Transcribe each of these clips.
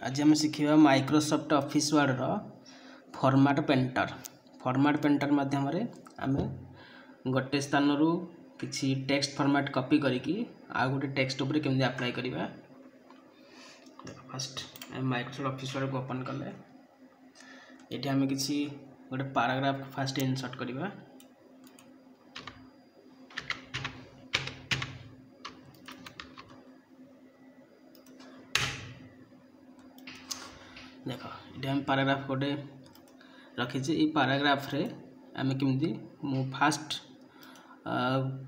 आज हम शिखा Microsoft office word रो format painter माध्यम आम गोटे स्थान रु किसी टेक्स्ट फॉर्मेट कॉपी करके आ गोटे टेक्स्ट ऊपर केमती अप्लाई करवा। फर्स्ट माइक्रोसॉफ्ट ऑफिस वर्ड को ओपन कले ये आम किसी गोटे पैराग्राफ फास्ट इंसर्ट करवा। देख ये आम पैराग्राफ गोटे रखीचे ये पैराग्राफ रे आम केमती मु फास्ट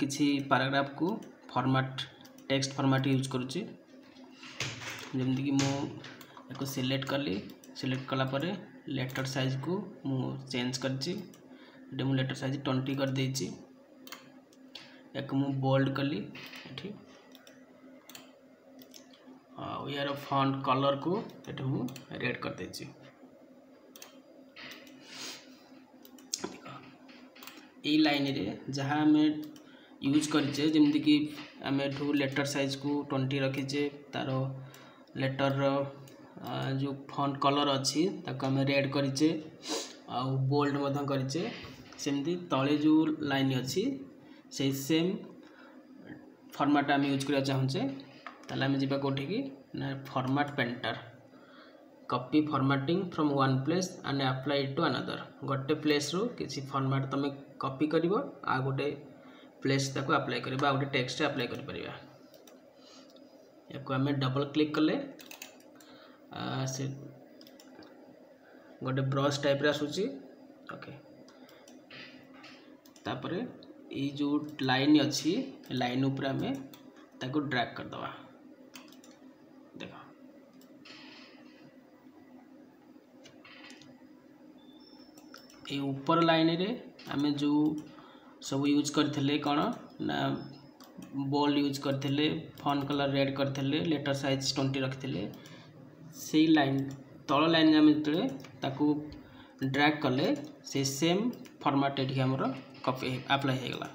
किसी पैराग्राफ को फॉर्मेट टेक्स्ट फॉर्मेट यूज करुच्ची। जमती कि मु सिलेक्ट कली सिलेक्ट कला परे लेटर साइज को मु चेंज करची। मु लेटर साइज 20 कर देची। एक मु बोल्ड कली एठी यार फॉन्ट कलर को एठी मु रेड कर देची। ये लाइन रे जहाँ आम यूज करचे जमती कि आम लेटर साइज को 20 रखीचे तार लेटर जो फॉन्ट कलर अच्छी ताको आम रेड करिचे आ बोल्ड मधन करिचे। सेमती तले जो लाइन अच्छी से सेम फॉर्मेट आम यूज करा चाहूचे ताले आम जीवा कोठी की ना format painter copy formatting from one place and apply to another. गोटे प्लेस रो किसी फॉर्मेट तुम कॉपी करिवो आ गोटे प्लेस ताको अप्लाई करबा आ गोटे टेक्स्ट अप्लाई करि परिबा। याको हमें डबल क्लिक कले से गोटे ब्रश टाइप रे आसुची। ओके तापरे ये जो लाइन अच्छी लाइन ऊपर हमें ताको ड्रैग कर दवा। देखो ये ऊपर लाइन रे आम जो सब यूज करथिले कौन ना बोल्ड यूज करथिले फॉन्ट कलर रेड करथिले लेटर साइज 20 रखथिले से लाइन तल लाइन आम जो ताकू ड्रैग कले से सेम फॉर्मेट एठी हमरो कॉपी अप्लाई हो गला।